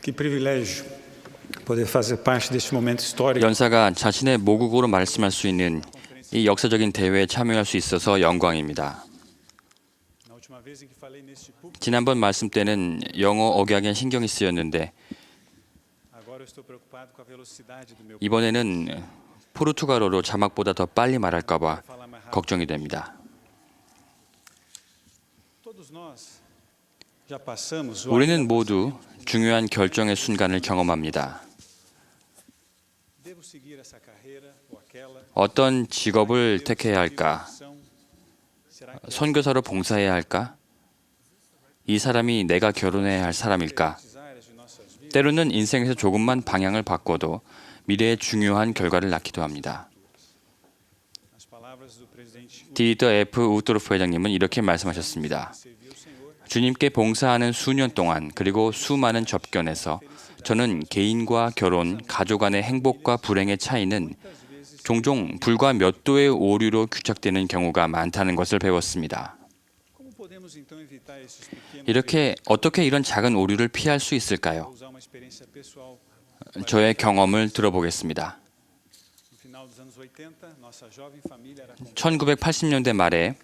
Que privilégio poder fazer parte deste momento histórico. 연사가 자신의 모국어로 말씀할 수 있는 이 역사적인 대회에 참여할 수 있어서 영광입니다. Na última vez em que falei neste púlpito, 지난번 말씀 때는 영어 억양에 신경이 쓰였는데 agora eu estou preocupado com a velocidade do meu 이번에는 포르투갈어로 자막보다 더 빨리 말할까 봐 falar mais rápido. 걱정이 됩니다. Todos nós já passamos o 우리는 모두 중요한 결정의 순간을 경험합니다. devo seguir essa carreira ou aquela. 어떤 직업을 택해야 할까? Será que 선교사로 봉사해야 할까? 이 사람이 내가 결혼해야 할 사람일까? essas áreas de nossas vidas 때로는 인생에서 조금만 방향을 바꿔도 미래에 중요한 결과를 낳기도 합니다. as palavras do presidente 디터 F. 우토르프 회장님은 이렇게 말씀하셨습니다. serviu o Senhor 주님께 봉사하는 수년 동안 그리고 수많은 접견에서 저는 개인과 결혼, 가족 간의 행복과 불행의 차이는 종종 불과 몇 도의 오류로 규착되는 경우가 많다는 것을 배웠습니다. como podemos então evitar esses pequenos 이렇게 어떻게 이런 작은 오류를 피할 수 있을까요? usar uma experiência pessoal. 저의 경험을 들어보겠습니다. No final dos anos 80, nossa jovem família era 1980년대 말에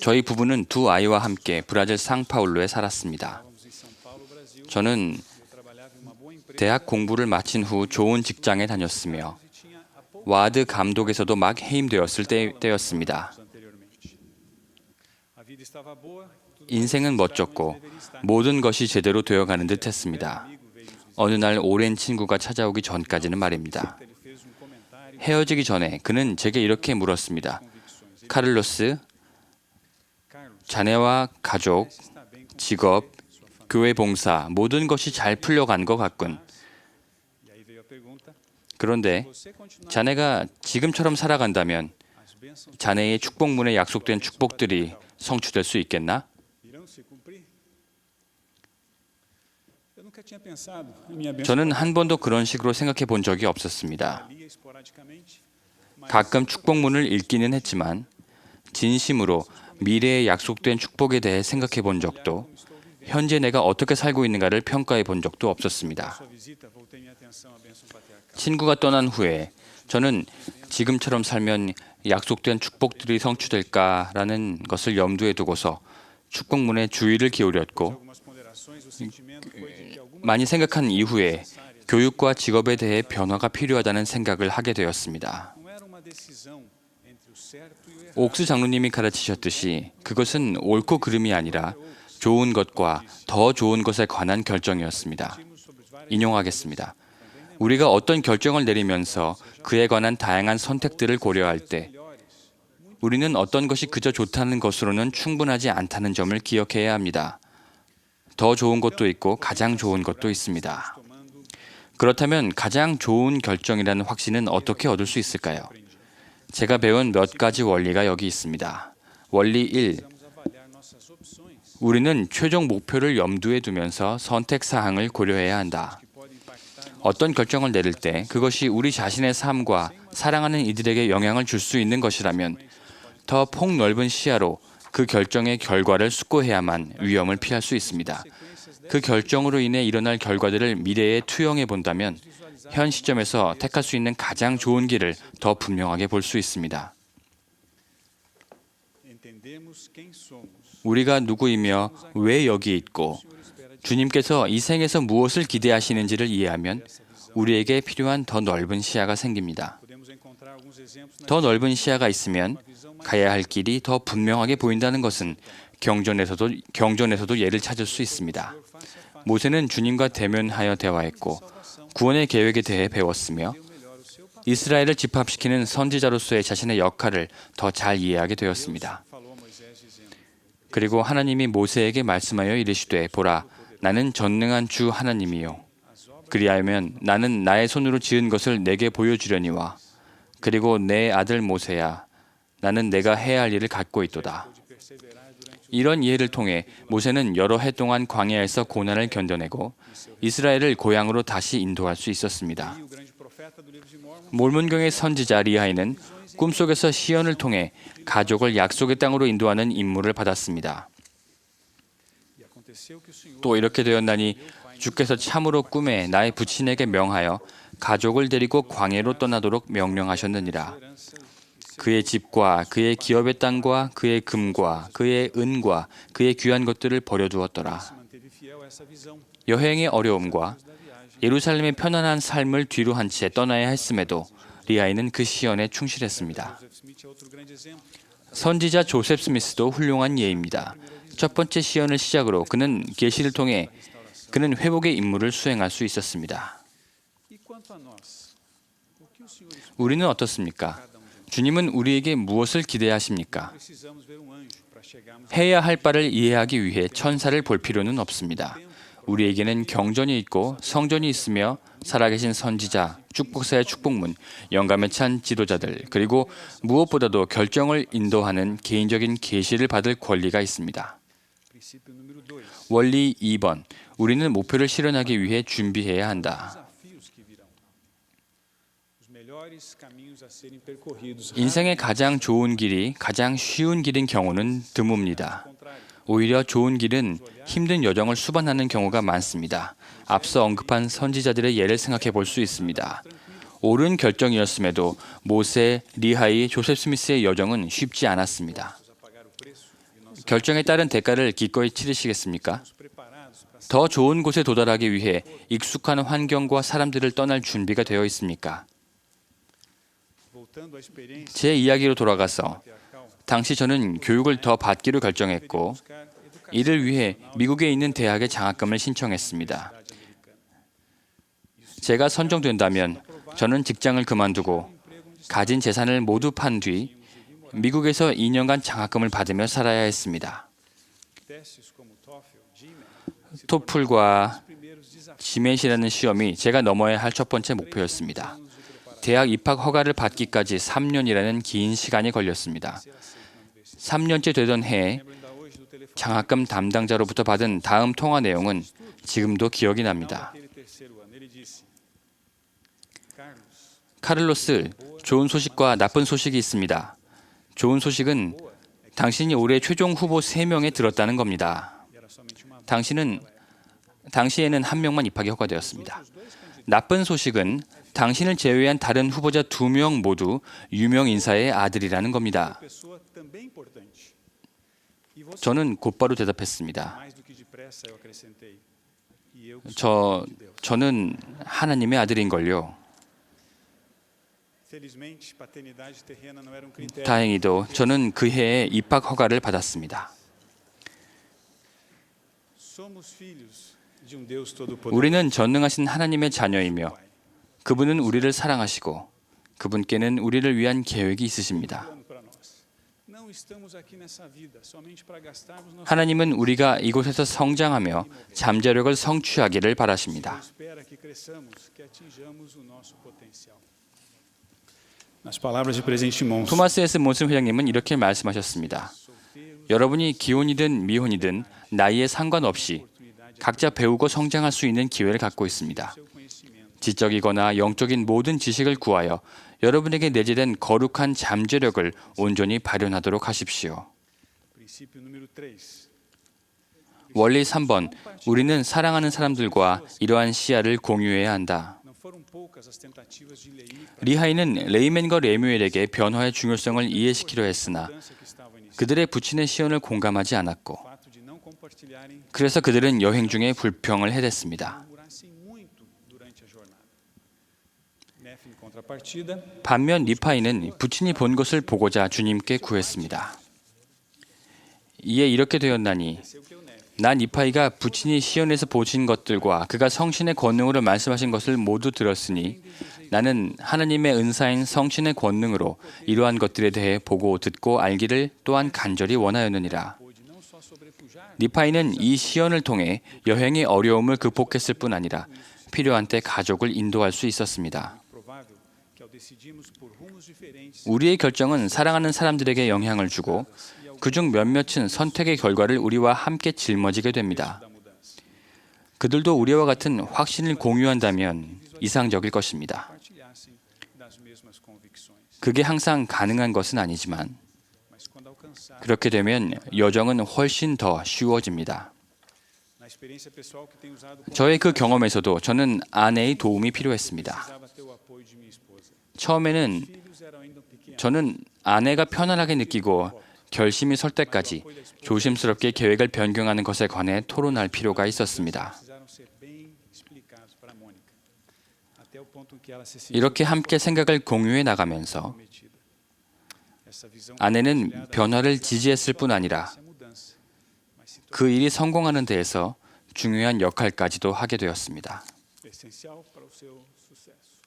저희 부부는 두 아이와 함께 브라질 상파울루에 살았습니다. estávamos em São Paulo, Brasil. 저는 Eu trabalhava em uma boa empresa 대학 공부를 마친 후 좋은 직장에 다녔으며 e tinha há poucos 와드 감독에서도 막 해임되었을 때였습니다. anos anteriormente. A vida estava boa, tudo 인생은 멋졌고 deveria estar. 모든 것이 제대로 되어가는 듯했습니다. Amigo veio nos visitar, 어느 날 오랜 친구가 찾아오기 전까지는 말입니다. ele fez um comentário 헤어지기 전에 그는 제게 이렇게 물었습니다. convicções. Ele, 카를로스, Carlos, 자네와 가족, está bem com 직업, sua família. 교회 봉사 모든 것이 잘 풀려간 것 같군. E aí veio a pergunta: 그런데 você continuar 자네가 지금처럼 살아간다면 as bênçãos 자네의 축복문에 약속된 축복들이 성취될 수 있겠나? irão se cumprir? Eu nunca tinha pensado em minha bênção. 저는 한 번도 그런 식으로 생각해 본 적이 없었습니다. Lia esporadicamente, mas 가끔 축복문을 읽기는 했지만 진심으로 미래에 약속된 축복에 대해 생각해 본 적도 현재 내가 어떻게 살고 있는가를 평가해 본 적도 없었습니다. sua visita voltei minha atenção à bênção patriarcal. 친구가 떠난 후에 저는 지금처럼 살면 약속된 축복들이 성취될까라는 것을 염두에 두고서 축복문에 주의를 기울였고 Algumas ponderações, o sentimento foi de que algumas 많이 생각한 이후에 교육과 직업에 대해 변화가 필요하다는 생각을 하게 되었습니다. não era uma decisão entre o certo e o errado. 옥수 장로님이 가르치셨듯이 그것은 옳고 그름이 아니라 좋은 것과 더 좋은 것에 관한 결정이었습니다. Discutimos sobre várias 인용하겠습니다. 우리가 어떤 결정을 내리면서 그에 관한 다양한 선택들을 고려할 때 우리는 어떤 것이 그저 좋다는 것으로는 충분하지 않다는 점을 기억해야 합니다. 더 좋은 것도 있고 가장 좋은 것도 있습니다. tomando 그렇다면 가장 좋은 결정이라는 확신은 어떻게 얻을 수 있을까요? 제가 배운 몇 가지 원리가 여기 있습니다. 원리 1. precisamos avaliar nossas opções 우리는 최종 목표를 염두에 두면서 선택 사항을 고려해야 한다. que podem impactar em 어떤 결정을 내릴 때 그것이 우리 자신의 삶과 사랑하는 이들에게 영향을 줄 수 있는 것이라면 더 폭넓은 시야로 그 결정의 결과를 숙고해야만 위험을 피할 수 있습니다. 그 결정으로 인해 일어날 결과들을 미래에 투영해 본다면 현 시점에서 택할 수 있는 가장 좋은 길을 더 분명하게 볼 수 있습니다. entendemos quem somos. 우리가 누구이며 왜 여기 있고 O Senhor espera de 주님께서 이 생에서 무엇을 기대하시는지를 이해하면 우리에게 필요한 더 넓은 시야가 생깁니다. podemos encontrar alguns exemplos na 더 넓은 시야가 있으면 visão mais 가야 할 길이 더 분명하게 보인다는 것은 경전에서도 예를 찾을 수 있습니다. face a face. 모세는 주님과 대면하여 대화했고 구원의 계획에 대해 배웠으며 Melhor o seu papel. 이스라엘을 집합시키는 선지자로서의 자신의 역할을 더 잘 이해하게 되었습니다. Falou a Moisés dizendo: 그리고 하나님이 모세에게 말씀하여 이르시되 보라 나는 전능한 주 하나님이요 그리하면 나는 나의 손으로 지은 것을 내게 보여주려니와 그리고 내 아들 모세야 나는 내가 해야 할 일을 갖고 있도다. de perseverar durante 이런 이해를 통해 모세는 여러 해 동안 광야에서 고난을 견뎌내고 이스라엘을 고향으로 다시 인도할 수 있었습니다. o grande profeta do livro de Mormon. 몰몬경의 선지자 리하이는 꿈속에서 시연을 통해 가족을 약속의 땅으로 인도하는 임무를 받았습니다. E aconteceu que o Senhor 또 이렇게 되었나니 주께서 참으로 꿈에 나의 부친에게 명하여 가족을 데리고 광야로 떠나도록 명령하셨느니라. 그의 집과 그의 기업의 땅과 그의 금과 그의 은과 그의 귀한 것들을 버려두었더라. 여행의 어려움과 예루살렘의 편안한 삶을 뒤로 한 채 떠나야 했음에도 리아이는 그 시연에 충실했습니다. 선지자 조셉 스미스도 훌륭한 예입니다. 첫 번째 시연을 시작으로 그는 계시를 통해 그는 회복의 임무를 수행할 수 있었습니다. 우리는 어떻습니까? 주님은 우리에게 무엇을 기대하십니까? 해야 할 바를 이해하기 위해 천사를 볼 필요는 없습니다. 우리에게는 경전이 있고 성전이 있으며 살아계신 선지자, 축복사의 축복문, 영감에 찬 지도자들, 그리고 무엇보다도 결정을 인도하는 개인적인 계시를 받을 권리가 있습니다. 원리 2번. 우리는 목표를 실현하기 위해 준비해야 한다. 인생의 가장 좋은 길이 가장 쉬운 길인 경우는 드뭅니다. 오히려 좋은 길은 힘든 여정을 수반하는 경우가 많습니다. 앞서 언급한 선지자들의 예를 생각해 볼 수 있습니다. 옳은 결정이었음에도 모세, 리하이, 조셉 스미스의 여정은 쉽지 않았습니다. 결정에 따른 대가를 기꺼이 치르시겠습니까? 더 좋은 곳에 도달하기 위해 익숙한 환경과 사람들을 떠날 준비가 되어 있습니까? 제 이야기로 돌아가서 당시 저는 교육을 더 받기로 결정했고 이를 위해 미국에 있는 대학의 장학금을 신청했습니다. 제가 선정된다면 저는 직장을 그만두고 가진 재산을 모두 판 뒤 미국에서 2년간 장학금을 받으며 살아야 했습니다. 토플과 지맷이라는 시험이 제가 넘어야 할 첫 번째 목표였습니다. 대학 입학 허가를 받기까지 3년이라는 긴 시간이 걸렸습니다. 3년째 되던 해에 장학금 담당자로부터 받은 다음 통화 내용은 지금도 기억이 납니다. 카를로스, 좋은 소식과 나쁜 소식이 있습니다. 좋은 소식은 당신이 올해 최종 후보 3명에 들었다는 겁니다. 당시에는 1명만 입학이 허가되었습니다. 나쁜 소식은 당신을 제외한 다른 후보자 2명 모두 유명 인사의 아들이라는 겁니다. 저는 곧바로 대답했습니다. 저는 하나님의 아들인걸요. 다행히도 저는 그 해에 입학 허가를 받았습니다. 우리는 전능하신 하나님의 자녀이며 그분은 우리를 사랑하시고 그분께는 우리를 위한 계획이 있으십니다. 하나님은 우리가 이곳에서 성장하며 잠재력을 성취하기를 바라십니다. 토마스 S. 몬슨 회장님은 이렇게 말씀하셨습니다. 여러분이 기혼이든 미혼이든 나이에 상관없이 각자 배우고 성장할 수 있는 기회를 갖고 있습니다. 지적이거나 영적인 모든 지식을 구하여 여러분에게 내재된 거룩한 잠재력을 온전히 발현하도록 하십시오. 원리 3번. 우리는 사랑하는 사람들과 이러한 시야를 공유해야 한다. 리하이는 레이맨과 레뮤엘에게 변화의 중요성을 이해시키려 했으나 그들의 부친의 시연을 공감하지 않았고 그래서 그들은 여행 중에 불평을 해댔습니다. 반면 니파이는 부친이 본 것을 보고자 주님께 구했습니다. 이에 이렇게 되었나니 나 니파이가 부친이 시온에서 보신 것들과 그가 성신의 권능으로 말씀하신 것을 모두 들었으니 나는 하나님의 은사인 성신의 권능으로 이러한 것들에 대해 보고 듣고 알기를 또한 간절히 원하였느니라. 니파이는 이 시연을 통해 여행의 어려움을 극복했을 뿐 아니라 필요한 때 가족을 인도할 수 있었습니다. 우리의 결정은 사랑하는 사람들에게 영향을 주고 그중 몇몇은 선택의 결과를 우리와 함께 짊어지게 됩니다. 그들도 우리와 같은 확신을 공유한다면 이상적일 것입니다. 그게 항상 가능한 것은 아니지만 그렇게 되면 여정은 훨씬 더 쉬워집니다. Na experiência pessoal que tenho usado como 저의 그 경험에서도 저는 아내의 도움이 필요했습니다. precisava ter o apoio de minha esposa. 처음에는 Filhos eram ainda pequenos. 저는 아내가 편안하게 느끼고 결심이 설 때까지 조심스럽게 계획을 변경하는 것에 관해 토론할 필요가 있었습니다. Precisaram ser bem explicados para Mônica. Até o ponto em que ela se sentiu 이렇게 함께 생각을 공유해 나가면서 comprometida. Essa visão 아내는 변화를 지지했을 뿐 아니라 essa mudança, mas se 그 일이 성공하는 데에서 중요한 역할까지도 하게 되었습니다. tornou essencial para o seu sucesso.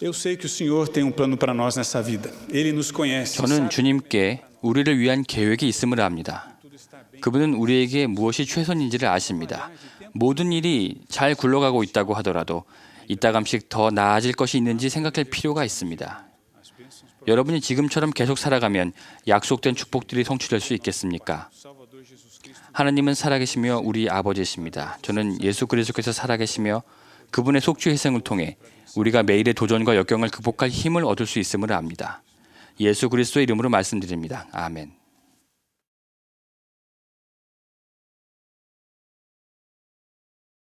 Eu sei que o Senhor tem plano para nós nessa vida. Ele nos conhece. 저는 Sabe 주님께 우리를 위한 계획이 있음을 압니다. que tudo está bem. 그분은 우리에게 무엇이 최선인지를 아십니다. 모든 일이 잘 굴러가고 있다고 하더라도 이따금씩 더 나아질 것이 있는지 생각할 필요가 있습니다. As bênçãos 여러분이 지금처럼 계속 살아가면 약속된 축복들이 성취될 수 있겠습니까? do Salvador Jesus Cristo. 하나님은 살아계시며 우리 아버지이십니다. 저는 예수 그리스도께서 살아계시며 그분의 속죄 희생을 통해 우리가 매일의 도전과 역경을 극복할 힘을 얻을 수 있음을 압니다. 예수 그리스도의 이름으로 말씀드립니다. 아멘.